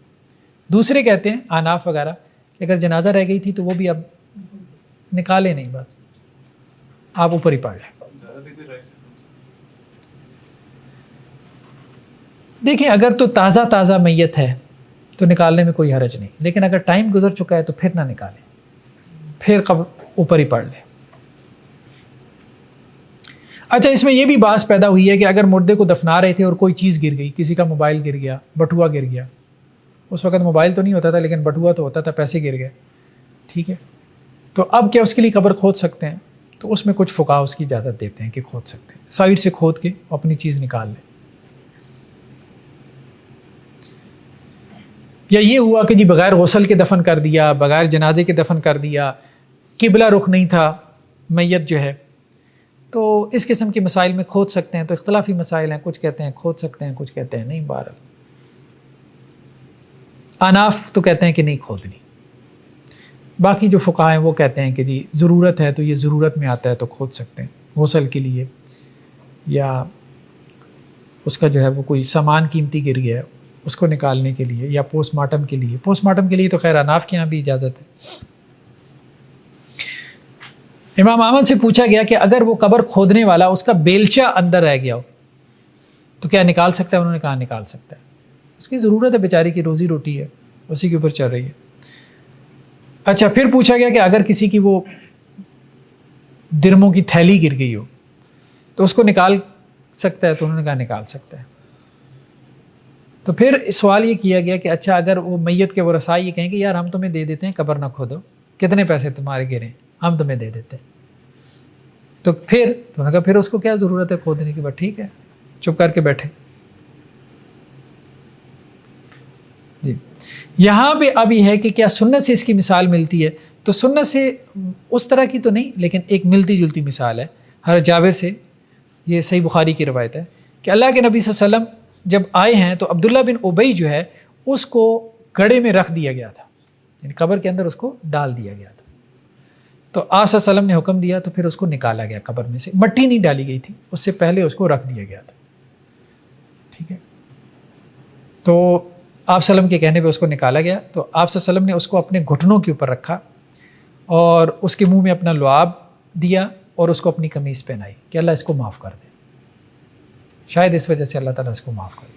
دوسرے کہتے ہیں اناف وغیرہ کہ اگر جنازہ رہ گئی تھی تو وہ بھی اب نکالے نہیں, بس آپ اوپر ہی پڑھ لیں. دیکھیں اگر تو تازہ میت ہے تو نکالنے میں کوئی حرج نہیں, لیکن اگر ٹائم گزر چکا ہے تو پھر نہ نکالیں, پھر قبر اوپر ہی پڑھ لیں. اچھا, اس میں یہ بھی بات پیدا ہوئی ہے کہ اگر مردے کو دفنا رہے تھے اور کوئی چیز گر گئی, کسی کا موبائل گر گیا, بٹوا گر گیا, اس وقت موبائل تو نہیں ہوتا تھا لیکن بٹوا تو ہوتا تھا, پیسے گر گئے. ٹھیک ہے. تو اب کیا اس کے لیے قبر کھود سکتے ہیں؟ تو اس میں کچھ فقہا اس کی اجازت دیتے ہیں کہ کھود سکتے ہیں, سائڈ سے کھود کے اپنی چیز نکال لیں. یا یہ ہوا کہ جی بغیر غسل کے دفن کر دیا, بغیر جنازے کے دفن کر دیا, قبلہ رخ نہیں تھا میت جو ہے, تو اس قسم کے مسائل میں کھود سکتے ہیں. تو اختلافی مسائل ہیں, کچھ کہتے ہیں کھود سکتے ہیں, کچھ کہتے ہیں نہیں. بہرحال اناف تو کہتے ہیں کہ نہیں کھودنی. باقی جو فقہا ہیں وہ کہتے ہیں کہ جی ضرورت ہے تو یہ ضرورت میں آتا ہے تو کھود سکتے ہیں, غسل کے لیے یا اس کا جو ہے وہ کوئی سامان قیمتی گر گیا ہے اس کو نکالنے کے لیے, یا پوسٹ مارٹم کے لیے. پوسٹ مارٹم کے لیے تو خیر اناف کے یہاں بھی اجازت ہے. امام احمد سے پوچھا گیا کہ اگر وہ قبر کھودنے والا اس کا بیلچہ اندر رہ گیا ہو تو کیا نکال سکتا ہے؟ انہوں نے کہا نکال سکتا ہے, اس کی ضرورت ہے بیچاری کی, روزی روٹی ہے, اسی کے اوپر چل رہی ہے. اچھا, پھر پوچھا گیا کہ اگر کسی کی وہ درموں کی تھیلی گر گئی ہو تو اس کو نکال سکتا ہے؟ تو انہوں نے کہا نکال سکتا ہے. تو پھر سوال یہ کیا گیا کہ اچھا اگر وہ میت کے ورثاء یہ کہیں کہ یار ہم تمہیں دے دیتے ہیں, قبر نہ کھودو, کتنے پیسے تمہارے گرے ہم تمہیں دے دیتے ہیں, تو پھر تو انہوں نے کہا پھر اس کو کیا ضرورت ہے کھودنے کی. بات ٹھیک ہے, چپ کر کے بیٹھے. جی یہاں پہ اب یہ ہے کہ کیا سنت سے اس کی مثال ملتی ہے؟ تو سنت سے اس طرح کی تو نہیں, لیکن ایک ملتی جلتی مثال ہے. حضرت جابر سے, یہ صحیح بخاری کی روایت ہے کہ اللہ کے نبی صلی اللہ علیہ وسلم جب آئے ہیں تو عبداللہ بن ابی جو ہے اس کو گڑھے میں رکھ دیا گیا تھا, یعنی قبر کے اندر اس کو ڈال دیا گیا تھا. تو آپ صلی اللہ علیہ وسلم نے حکم دیا تو پھر اس کو نکالا گیا قبر میں سے. مٹی نہیں ڈالی گئی تھی, اس سے پہلے اس کو رکھ دیا گیا تھا. ٹھیک ہے. تو آپ صلی اللہ علیہ وسلم کے کہنے پہ اس کو نکالا گیا. تو آپ صلی اللہ علیہ وسلم نے اس کو اپنے گھٹنوں کے اوپر رکھا اور اس کے منہ میں اپنا لعاب دیا اور اس کو اپنی قمیص پہنائی کہ اللہ اس کو معاف کر دے. شاید اس وجہ سے اللہ تعالیٰ اس کو معاف کر دے.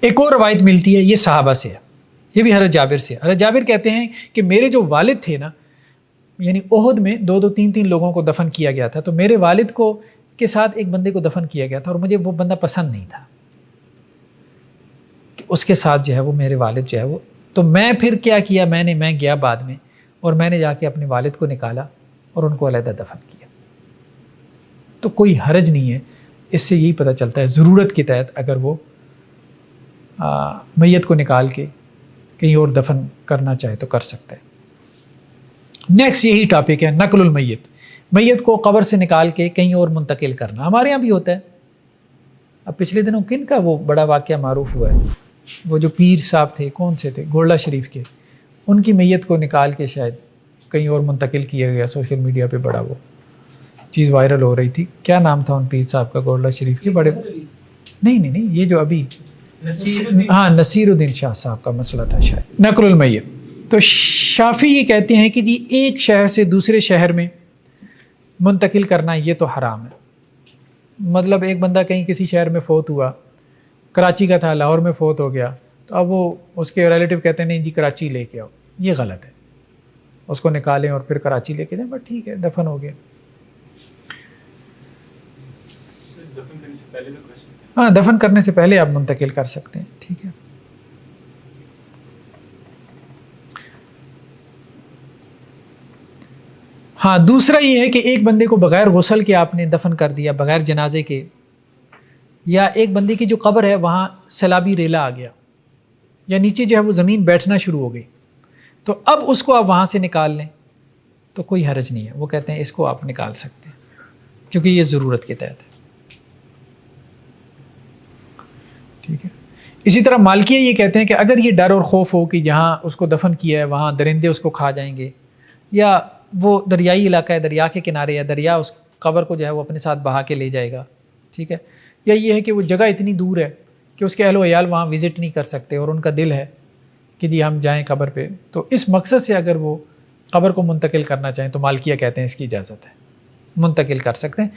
ایک اور روایت ملتی ہے, یہ صحابہ سے ہے, یہ بھی حضرت جابر سے. حضرت جابر کہتے ہیں کہ میرے جو والد تھے نا, یعنی احد میں 2-3 لوگوں کو دفن کیا گیا تھا, تو میرے والد کو کے ساتھ ایک بندے کو دفن کیا گیا تھا اور مجھے وہ بندہ پسند نہیں تھا کہ اس کے ساتھ جو ہے وہ میرے والد جو ہے وہ, تو میں پھر کیا کیا, میں گیا بعد میں اور میں نے جا کے اپنے والد کو نکالا اور ان کو علیحدہ دفن کیا. تو کوئی حرج نہیں ہے. اس سے یہی پتہ چلتا ہے ضرورت کے تحت اگر وہ میت کو نکال کے کہیں اور دفن کرنا چاہے تو کر سکتا ہے. نیکسٹ یہی ٹاپک ہے نقل المیت, میت کو قبر سے نکال کے کہیں اور منتقل کرنا. ہمارے یہاں بھی ہوتا ہے. اب پچھلے دنوں کن کا وہ بڑا واقعہ معروف ہوا ہے, وہ جو پیر صاحب تھے, کون سے تھے, گولڈا شریف کے, ان کی میت کو نکال کے شاید کہیں اور منتقل کیا گیا. سوشل میڈیا پہ بڑا وہ چیز وائرل ہو رہی تھی. کیا نام تھا ان پیر صاحب کا گولڈا شریف کے؟ بڑے نہیں, یہ جو ابھی ہاں نصیر الدین شاہ صاحب کا مسئلہ تھا شاید. نقل المیت. تو شافعی یہ کہتے ہیں کہ جی ایک شہر سے دوسرے شہر میں منتقل کرنا یہ تو حرام ہے. مطلب ایک بندہ کہیں کسی شہر میں فوت ہوا, کراچی کا تھا, لاہور میں فوت ہو گیا, تو اب وہ اس کے ریلیٹیو کہتے ہیں نہیں جی کراچی لے کے آؤ. یہ غلط ہے. اس کو نکالیں اور پھر کراچی لے کے جائیں, بٹ ٹھیک ہے دفن ہو گیا. دفن کرنے سے پہلے تو کوشچن ہاں دفن کرنے سے پہلے آپ منتقل کر سکتے ہیں. ٹھیک ہے. ہاں دوسرا یہ ہے کہ ایک بندے کو بغیر غسل کے آپ نے دفن کر دیا، بغیر جنازے کے، یا ایک بندے کی جو قبر ہے وہاں سیلابی ریلا آ گیا یا نیچے جو ہے وہ زمین بیٹھنا شروع ہو گئی، تو اب اس کو آپ وہاں سے نکال لیں تو کوئی حرج نہیں ہے. وہ کہتے ہیں اس کو آپ نکال سکتے ہیں کیونکہ یہ ضرورت کے تحت ہے. ٹھیک ہے. اسی طرح مالکیہ یہ کہتے ہیں کہ اگر یہ ڈر اور خوف ہو کہ جہاں اس کو دفن کیا ہے وہاں درندے اس کو کھا جائیں گے، یا وہ دریائی علاقہ ہے، دریا کے کنارے ہے، دریا اس قبر کو جو ہے وہ اپنے ساتھ بہا کے لے جائے گا، ٹھیک ہے، یا یہ ہے کہ وہ جگہ اتنی دور ہے کہ اس کے اہل و عیال وہاں وزٹ نہیں کر سکتے اور ان کا دل ہے کہ جی ہم جائیں قبر پہ، تو اس مقصد سے اگر وہ قبر کو منتقل کرنا چاہیں تو مالکیہ کہتے ہیں اس کی اجازت ہے، منتقل کر سکتے ہیں.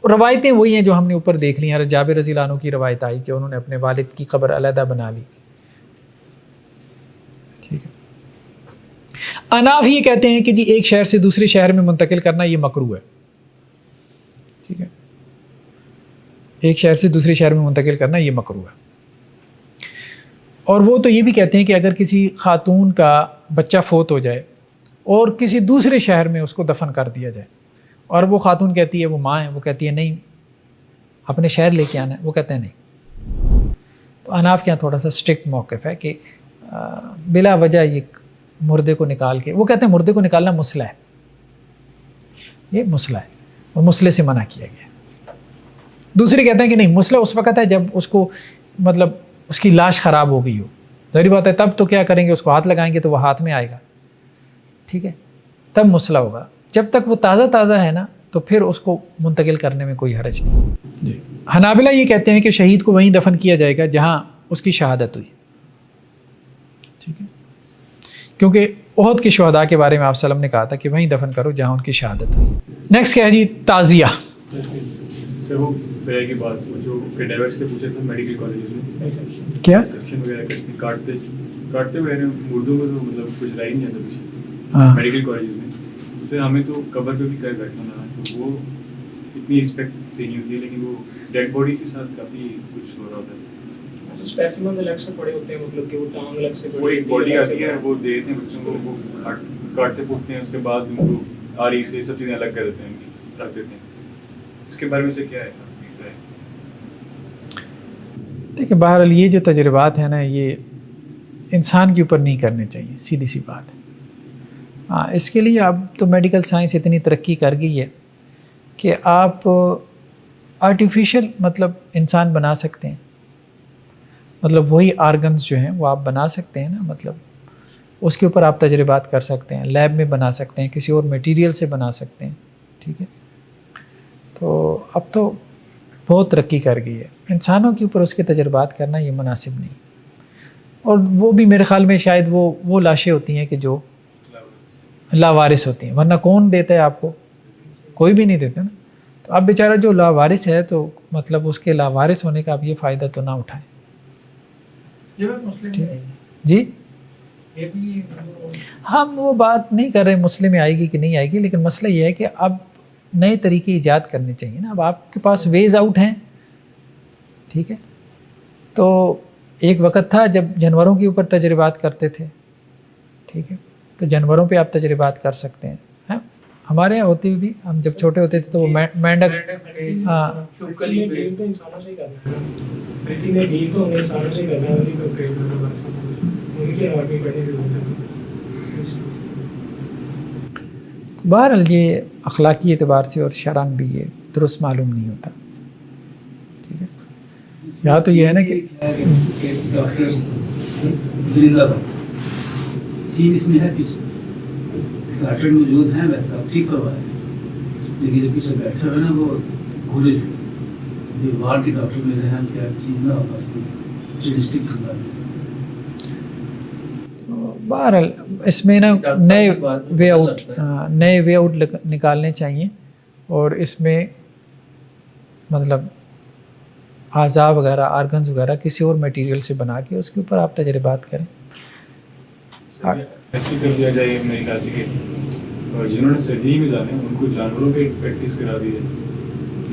روایتیں وہی ہیں جو ہم نے اوپر دیکھ لی ہیں. حضرت جابر رضی اللہ عنہ کی روایت آئی کہ انہوں نے اپنے والد کی قبر علیحدہ بنا لی. ٹھیک ہے. اناف یہ کہتے ہیں کہ جی ایک شہر سے دوسرے شہر میں منتقل کرنا یہ مکروہ ہے. ٹھیک ہے. ایک شہر سے دوسرے شہر میں منتقل کرنا یہ مکروہ ہے. اور وہ تو یہ بھی کہتے ہیں کہ اگر کسی خاتون کا بچہ فوت ہو جائے اور کسی دوسرے شہر میں اس کو دفن کر دیا جائے اور وہ خاتون کہتی ہے وہ ماں ہے، وہ کہتی ہے نہیں اپنے شہر لے کے آنا ہے، وہ کہتے ہیں نہیں. تو اناف کے یہاں تھوڑا سا اسٹرکٹ موقف ہے کہ بلا وجہ یہ مردے کو نکال کے، وہ کہتے ہیں مردے کو نکالنا مسئلہ ہے، یہ مسئلہ ہے اور مسئلے سے منع کیا گیا. دوسرے کہتے ہیں کہ نہیں، مسئلہ اس وقت ہے جب اس کو مطلب اس کی لاش خراب ہو گئی ہو، ظاہری بات ہے، تب تو کیا کریں گے، اس کو ہاتھ لگائیں گے تو وہ ہاتھ میں آئے گا، ٹھیک ہے، تب مسئلہ ہوگا. جب تک وہ تازہ ہے نا تو پھر اس کو منتقل کرنے میں کوئی حرج نہیں. جی. حنابلہ یہ کہتے ہیں کہ شہید کو وہیں دفن کیا جائے گا جہاں اس کی شہادت ہوئی. ٹھیک ہے. کیونکہ احد کے شہداء کے بارے میں آپ وسلم نے کہا تھا کہ وہیں دفن کرو جہاں ان کی شہادت ہوئی. نیکسٹ کیا ہے جی؟ تعزیہ. سر وہ پہلے کی بات وہ جو کیڈیورس کے پوچھے تھے میڈیکل کالج میں کیا سیکشن وغیرہ کاٹتے وغیرہ مردوں کو تو مطلب کچھ رہا ہی نہیں آتا میڈیکل کالج میں. اسے ہمیں تو قبر پہ بھی کر بیٹھنا نا، تو وہ اتنی رسپیکٹ دینی ہوتی ہے، لیکن وہ ڈیڈ باڈی کے ساتھ کافی کچھ ہو رہا ہوتا ہے. تو اسپیسیمن الگ سے پڑے ہوتے ہیں، مطلب کہ وہ ٹانگ الگ سے وہ ایک باڈی آتی ہے، وہ دے دیتے ہیں بچوں کو، وہ کاٹتے پھوٹتے ہیں، اس کے بعد ان کو آری سے سب چیزیں الگ کر دیتے ہیں، رکھ دیتے ہیں. اس کے بارے میں سے کیا ہے؟ دیکھیں بہرحال یہ جو تجربات ہیں نا یہ انسان کے اوپر نہیں کرنے چاہیے، سیدھی سی بات ہے. ہاں اس کے لیے اب تو میڈیکل سائنس اتنی ترقی کر گئی ہے کہ آپ آرٹیفیشل مطلب انسان بنا سکتے ہیں، مطلب وہی آرگنز جو ہیں وہ آپ بنا سکتے ہیں نا، مطلب اس کے اوپر آپ تجربات کر سکتے ہیں، لیب میں بنا سکتے ہیں، کسی اور میٹیریل سے بنا سکتے ہیں. ٹھیک ہے. تو اب تو بہت ترقی کر گئی ہے، انسانوں کے اوپر اس کے تجربات کرنا یہ مناسب نہیں. اور وہ بھی میرے خیال میں شاید وہ لاشیں ہوتی ہیں کہ جو لاوارث ہوتی ہیں، ورنہ کون دیتا ہے آپ کو؟ کوئی بھی نہیں دیتا نا. تو اب بیچارہ جو لاوارث ہے تو مطلب اس کے لاوارث ہونے کا آپ یہ فائدہ تو نہ اٹھائیں. جی ہم وہ بات نہیں کر رہے مسلم میں آئے گی کہ نہیں آئے گی، لیکن مسئلہ یہ ہے کہ اب نئے طریقے ایجاد کرنے چاہیے نا. اب آپ کے پاس ویز آؤٹ ہیں، ٹھیک ہے. تو ایک وقت تھا جب جانوروں کے اوپر تجربات کرتے تھے، ٹھیک ہے، تو جانوروں پہ آپ تجربات کر سکتے ہیں. ہمارے یہاں ہوتی بھی، ہم جب چھوٹے ہوتے تھے تو وہ مینڈک، ہاں بہرحال یہ اخلاقی اعتبار سے اور شرعاً بھی یہ درست معلوم نہیں ہوتا. ٹھیک ہے. یہاں تو یہ ہے نا کہ ڈاکٹر زندہ بنتا چین اس میں ہے، پیچھے اس کا ہسبینڈ موجود ہیں، ویسا ٹھیک کروا ہے، لیکن جو پیچھے بیٹھا ہوا ہے نا وہ گھوڑے سے دیوار کے ڈاکٹر میں رہن کیا چیز نہ ہو، بس ٹریڈسٹک کی بات ہے. بہرحال اس میں نا نئے وے آؤٹ نکالنے چاہیے، اور اس میں مطلب اعضاء وغیرہ، آرگنز وغیرہ کسی اور میٹیریل سے بنا کے اس کے اوپر آپ تجربات کریں. ایسے کر دیا جائے میری خیال سے کہ جنہوں نے سرجری میں جانا ہے ان کو جانوروں پہ پریکٹس کرا دی جائے،